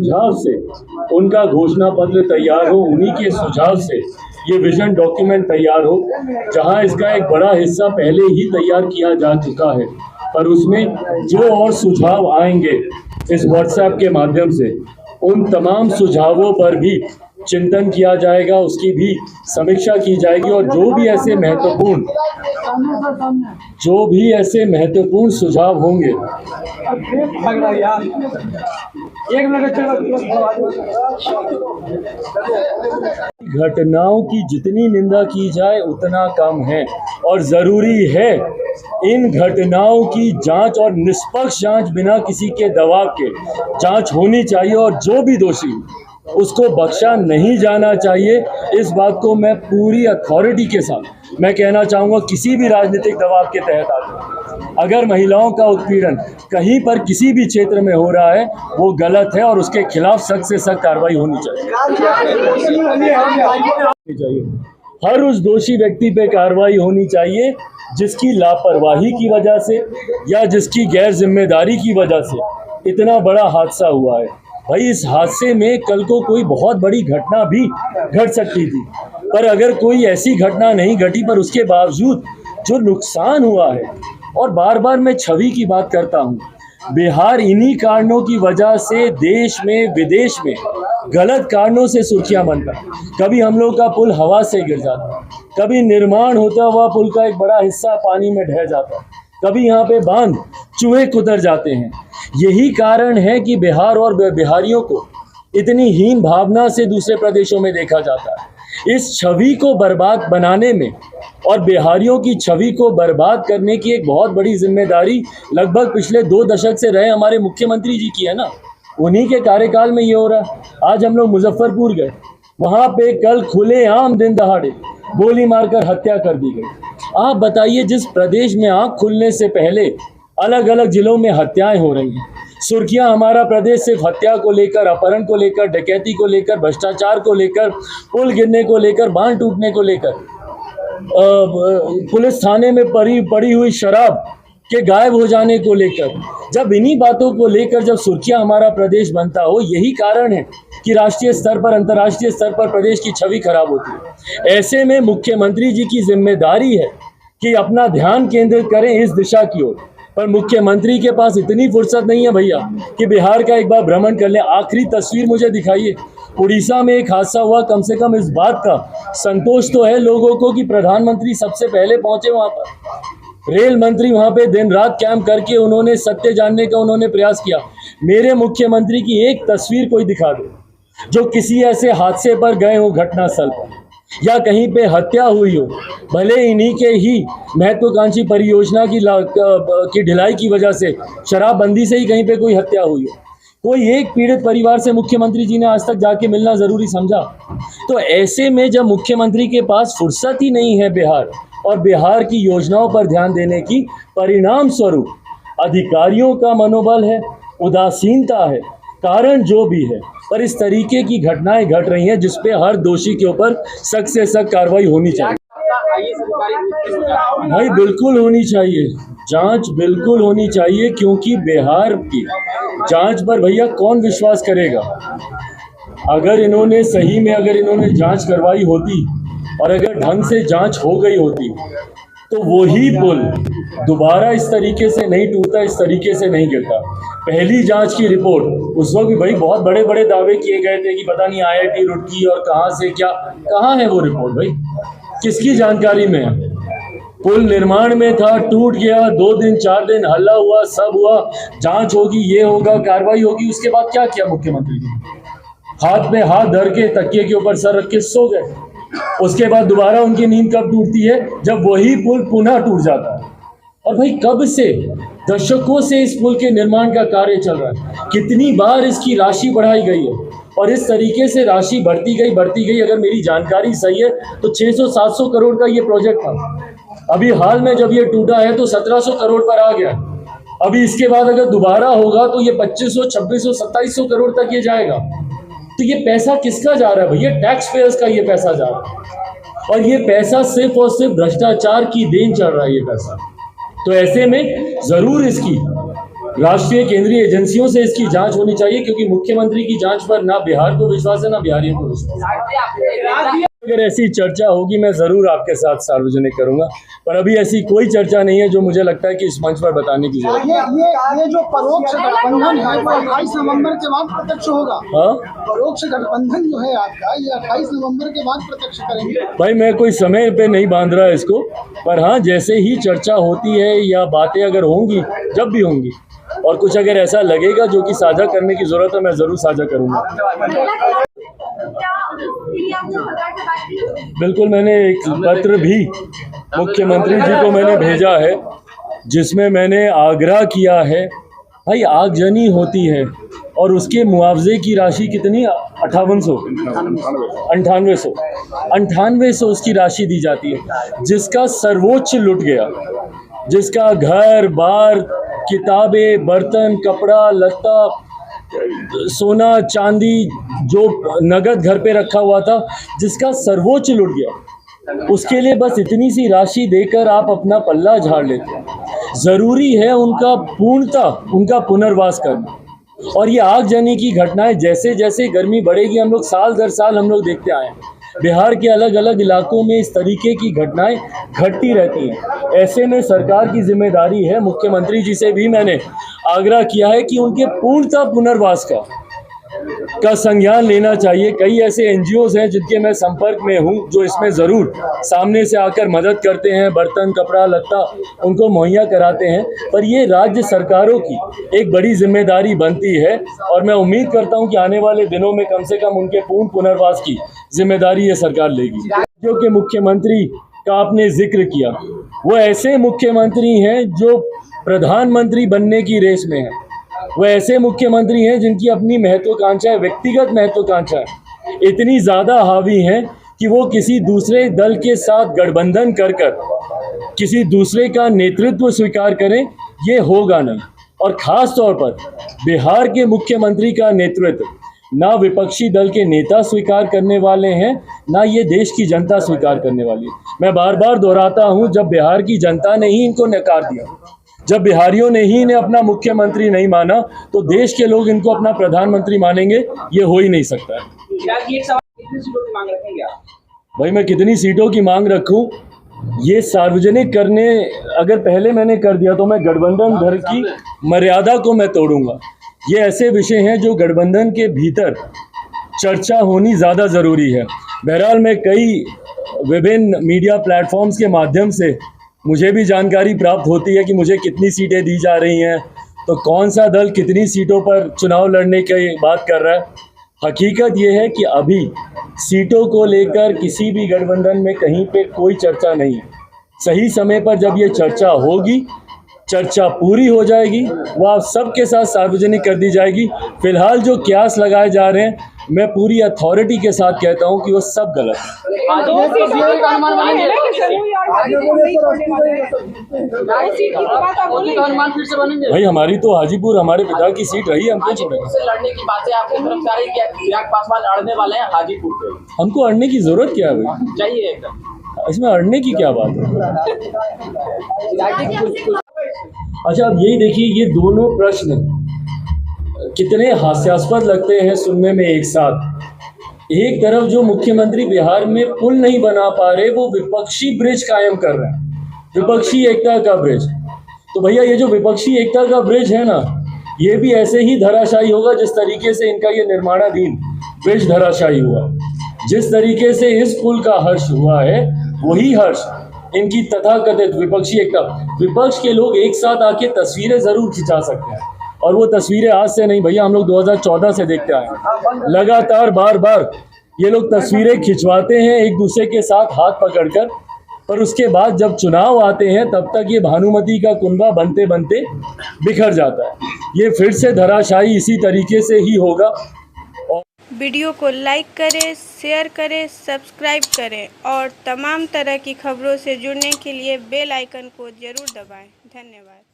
सुझाव से उनका घोषणा पत्र तैयार हो, उन्हीं के सुझाव से ये विजन डॉक्यूमेंट तैयार हो, जहां इसका एक बड़ा हिस्सा पहले ही तैयार किया जा चुका है, पर उसमें जो और सुझाव आएंगे इस व्हाट्सएप के माध्यम से, उन तमाम सुझावों पर भी चिंतन किया जाएगा, उसकी भी समीक्षा की जाएगी और जो भी ऐसे महत्वपूर्ण सुझाव होंगे घटनाओं की जितनी निंदा की जाए उतना कम है और ज़रूरी है इन घटनाओं की जांच और निष्पक्ष जांच बिना किसी के दबाव के जांच होनी चाहिए और जो भी दोषी उसको बख्शा नहीं जाना चाहिए। इस बात को मैं पूरी अथॉरिटी के साथ मैं कहना चाहूँगा, किसी भी राजनीतिक दबाव के तहत आकर अगर महिलाओं का उत्पीड़न कहीं पर किसी भी क्षेत्र में हो रहा है वो गलत है और उसके खिलाफ सख्त से सख्त कार्रवाई होनी चाहिए। हर उस दोषी व्यक्ति पे कार्रवाई होनी चाहिए जिसकी लापरवाही की वजह से या जिसकी गैर जिम्मेदारी की वजह से इतना बड़ा हादसा हुआ है। भाई इस हादसे में कल को कोई बहुत बड़ी घटना भी घट सकती थी, पर अगर कोई ऐसी घटना नहीं घटी पर उसके बावजूद जो नुकसान हुआ है, और बार बार मैं छवि की बात करता हूँ, बिहार इन्हीं कारणों की वजह से देश में विदेश में गलत कारणों से सुर्खियां बनता। कभी हम लोग का पुल हवा से गिर जाता, कभी निर्माण होता हुआ पुल का एक बड़ा हिस्सा पानी में ढह जाता, कभी यहाँ पे बांध चूहे कुतर जाते हैं। यही कारण है कि बिहार और बिहारियों को इतनी हीन भावना से दूसरे प्रदेशों में देखा जाता है। इस छवि को बर्बाद बनाने में और बिहारियों की छवि को बर्बाद करने की एक बहुत बड़ी जिम्मेदारी लगभग पिछले 2 दशक से रहे हमारे मुख्यमंत्री जी की है ना, उन्हीं के कार्यकाल में ये हो रहा है। आज हम लोग मुजफ्फरपुर गए, वहाँ पे कल खुलेआम दिन दहाड़े गोली मारकर हत्या कर दी गई। आप बताइए, जिस प्रदेश में आँख खुलने से पहले अलग अलग जिलों में हत्याएं हो रही हैं, सुर्खियां हमारा प्रदेश सिर्फ हत्या को लेकर, अपहरण को लेकर, डकैती को लेकर, भ्रष्टाचार को लेकर, पुल गिरने को लेकर, बांध टूटने को लेकर, पुलिस थाने में पड़ी हुई शराब के गायब हो जाने को लेकर, जब इन्हीं बातों को लेकर जब सुर्खियां हमारा प्रदेश बनता हो, यही कारण है कि राष्ट्रीय स्तर पर, अंतर्राष्ट्रीय स्तर पर प्रदेश की छवि खराब होती है। ऐसे में मुख्यमंत्री जी की जिम्मेदारी है कि अपना ध्यान केंद्रित करें इस दिशा की ओर, पर मुख्यमंत्री के पास इतनी फुर्सत नहीं है भैया कि बिहार का एक बार भ्रमण कर ले। आखिरी तस्वीर मुझे दिखाइए, उड़ीसा में एक हादसा हुआ, कम से कम इस बात का संतोष तो है लोगों को कि प्रधानमंत्री सबसे पहले पहुंचे वहां पर, रेल मंत्री वहां पे दिन रात कैंप करके उन्होंने सत्य जानने का उन्होंने प्रयास किया। मेरे मुख्यमंत्री की एक तस्वीर कोई दिखा दे जो किसी ऐसे हादसे पर गए हो घटनास्थल पर या कहीं पे हत्या हुई हो, भले इन्हीं के ही महत्वाकांक्षी परियोजना की ढिलाई की वजह से, शराबबंदी से ही कहीं पे कोई हत्या हुई हो, कोई एक पीड़ित परिवार से मुख्यमंत्री जी ने आज तक जाके मिलना जरूरी समझा। तो ऐसे में जब मुख्यमंत्री के पास फुर्सत ही नहीं है बिहार और बिहार की योजनाओं पर ध्यान देने की, परिणाम स्वरूप अधिकारियों का मनोबल है, उदासीनता है, कारण जो भी है, पर इस तरीके की घटनाएं घट रही हैं जिसपे हर दोषी के ऊपर सख्त से सख्त कार्रवाई होनी चाहिए। भाई बिल्कुल होनी चाहिए, जांच बिल्कुल होनी चाहिए, क्योंकि बिहार की जांच पर भैया कौन विश्वास करेगा। अगर इन्होंने सही में इन्होंने जांच करवाई होती और अगर ढंग से जांच हो गई होती तो वही पुल दोबारा इस तरीके से नहीं टूटता, इस तरीके से नहीं गिरता। पहली जांच की रिपोर्ट उस वक्त भी भाई बहुत बड़े बड़े दावे किए गए थे कि पता नहीं IIT रुड़की और कहाँ से क्या, कहाँ है वो रिपोर्ट भाई, किसकी जानकारी में है। पुल निर्माण में था, टूट गया, 2 दिन 4 दिन हल्ला हुआ, सब हुआ, जांच होगी, ये होगा, कार्रवाई होगी, उसके बाद क्या किया मुख्यमंत्री जी, हाथ में हाथ धर के तकिए के ऊपर सर रख के सो गए। उसके बाद दोबारा उनकी नींद कब टूटती है, जब वही पुल पुनः टूट जाता है। और भाई कब से, दशकों से इस पुल के निर्माण का कार्य चल रहा है, कितनी बार इसकी राशि बढ़ाई गई है और इस तरीके से राशि बढ़ती गई। अगर मेरी जानकारी सही है तो 600-700 करोड़ का ये प्रोजेक्ट था, अभी हाल में जब ये टूटा है तो 1700 करोड़ पर आ गया। अभी इसके बाद अगर दोबारा होगा तो ये 2500, 2600, 2700 करोड़ तक ये जाएगा। तो ये पैसा किसका जा रहा है भैया, टैक्स पेयर्स का ये पैसा जा रहा है, और ये पैसा सिर्फ और सिर्फ भ्रष्टाचार की देन चल रहा है ये पैसा। तो ऐसे में जरूर इसकी राष्ट्रीय केंद्रीय एजेंसियों से इसकी जांच होनी चाहिए, क्योंकि मुख्यमंत्री की जांच पर ना बिहार को विश्वास है ना बिहारियों को विश्वास। अगर ऐसी चर्चा होगी मैं जरूर आपके साथ सार्वजनिक करूंगा, पर अभी ऐसी कोई चर्चा नहीं है जो मुझे लगता है कि इस मंच पर बताने की जरूरत है। ये जो परोक्ष गठबंधन है वो 28 नवंबर के बाद प्रत्यक्ष होगा। हाँ, परोक्ष गठबंधन जो है आपका, ये 28 नवंबर के बाद प्रत्यक्ष करेंगे। भाई मैं कोई समय पे नहीं बांध रहा इसको, पर हाँ जैसे ही चर्चा होती है या बातें अगर होंगी, जब भी होंगी, और कुछ अगर ऐसा लगेगा जो कि साझा करने की जरूरत है, मैं जरूर साझा करूंगा। बिल्कुल, मैंने एक पत्र भी मुख्यमंत्री जी को मैंने भेजा है, जिसमें मैंने आग्रह किया है, भाई आगजनी होती है और उसके मुआवजे की राशि कितनी, 9800 उसकी राशि दी जाती है, जिसका सर्वोच्च लुट गया, जिसका घर बार, किताबें, बर्तन, कपड़ा लत्ता, सोना चांदी, जो नगद घर पे रखा हुआ था, जिसका सर्वोच्च लुट गया, उसके लिए बस इतनी सी राशि देकर आप अपना पल्ला झाड़ लेते हैं। ज़रूरी है उनका पुनर्वास करना। और ये आगजनी की घटनाएं जैसे जैसे गर्मी बढ़ेगी, हम लोग साल दर साल हम लोग देखते आए हैं, बिहार के अलग अलग इलाकों में इस तरीके की घटनाएं घटती रहती हैं। ऐसे में सरकार की जिम्मेदारी है, मुख्यमंत्री जी से भी मैंने आग्रह किया है कि उनके पूर्णतः पुनर्वास का संज्ञान लेना चाहिए। कई ऐसे एनजीओज हैं जिनके मैं संपर्क में हूं, जो इसमें ज़रूर सामने से आकर मदद करते हैं, बर्तन कपड़ा लत्ता उनको मुहैया कराते हैं, पर ये राज्य सरकारों की एक बड़ी जिम्मेदारी बनती है, और मैं उम्मीद करता हूं कि आने वाले दिनों में कम से कम उनके पूर्ण पुनर्वास की जिम्मेदारी ये सरकार लेगी। जो कि मुख्यमंत्री का आपने जिक्र किया, वो ऐसे मुख्यमंत्री हैं जो प्रधानमंत्री बनने की रेस में हैं, वो ऐसे मुख्यमंत्री हैं जिनकी अपनी महत्वाकांक्षाएं, व्यक्तिगत महत्वाकांक्षाएं इतनी ज़्यादा हावी हैं कि वो किसी दूसरे दल के साथ गठबंधन कर किसी दूसरे का नेतृत्व स्वीकार करें, ये होगा नहीं। और ख़ास तौर पर बिहार के मुख्यमंत्री का नेतृत्व ना विपक्षी दल के नेता स्वीकार करने वाले हैं, ना ये देश की जनता स्वीकार करने वाली है। मैं बार बार दोहराता हूँ, जब बिहार की जनता ने ही इनको नकार दिया, जब बिहारियों ने ही इन्हें अपना मुख्यमंत्री नहीं माना, तो देश के लोग इनको अपना प्रधानमंत्री मानेंगे? ये हो ही नहीं सकता है। भाई मैं कितनी सीटों की मांग रखूं, ये सार्वजनिक करने अगर पहले मैंने कर दिया तो मैं गठबंधन भर की मर्यादा को मैं तोड़ूंगा। ये ऐसे विषय हैं जो गठबंधन के भीतर चर्चा होनी ज़्यादा ज़रूरी है। बहरहाल मैं कई विभिन्न मीडिया प्लेटफॉर्म्स के माध्यम से मुझे भी जानकारी प्राप्त होती है कि मुझे कितनी सीटें दी जा रही हैं, तो कौन सा दल कितनी सीटों पर चुनाव लड़ने की बात कर रहा है। हकीकत ये है कि अभी सीटों को लेकर किसी भी गठबंधन में कहीं पे कोई चर्चा नहीं है। सही समय पर जब ये चर्चा होगी, चर्चा पूरी हो जाएगी, वह सबके साथ सार्वजनिक कर दी जाएगी। फिलहाल जो क्यास लगाए जा रहे हैं, मैं पूरी अथॉरिटी के साथ कहता हूं कि वो सब गलत है। भाई हमारी तो हाजीपुर हमारे पिता की सीट रही, हम क्यों छोड़ेंगे? लड़ने की बातें आपके चिराग पासवान अड़ने वाले हैं हाजीपुर पे। हमको अड़ने की जरूरत क्या है भाई? चाहिए एकदम, इसमें अड़ने की क्या बात है? अच्छा अब यही देखिए, ये दोनों प्रश्न कितने हास्यास्पद लगते हैं सुनने में एक साथ। एक तरफ जो मुख्यमंत्री बिहार में पुल नहीं बना पा रहे, वो विपक्षी ब्रिज कायम कर रहे हैं, विपक्षी एकता का ब्रिज। तो भैया ये जो विपक्षी एकता का ब्रिज है ना, ये भी ऐसे ही धराशायी होगा जिस तरीके से इनका ये निर्माणाधीन ब्रिज धराशायी हुआ। जिस तरीके से इस पुल का हर्ष हुआ है, वही हर्ष इनकी तथाकथित विपक्षी एकता, विपक्ष के लोग एक साथ आके तस्वीरें जरूर खिंचा सकते हैं, और वो तस्वीरें आज से नहीं भैया, हम लोग 2014 से देखते आए हैं। लगातार बार बार ये लोग तस्वीरें खिंचवाते हैं एक दूसरे के साथ हाथ पकड़कर, पर उसके बाद जब चुनाव आते हैं तब तक ये भानुमति का कुनबा बनते बनते बिखर जाता है। ये फिर से धराशायी इसी तरीके से ही होगा। वीडियो को लाइक करें, शेयर करें, सब्सक्राइब करें और तमाम तरह की खबरों से जुड़ने के लिए बेल आइकन को ज़रूर दबाएं। धन्यवाद।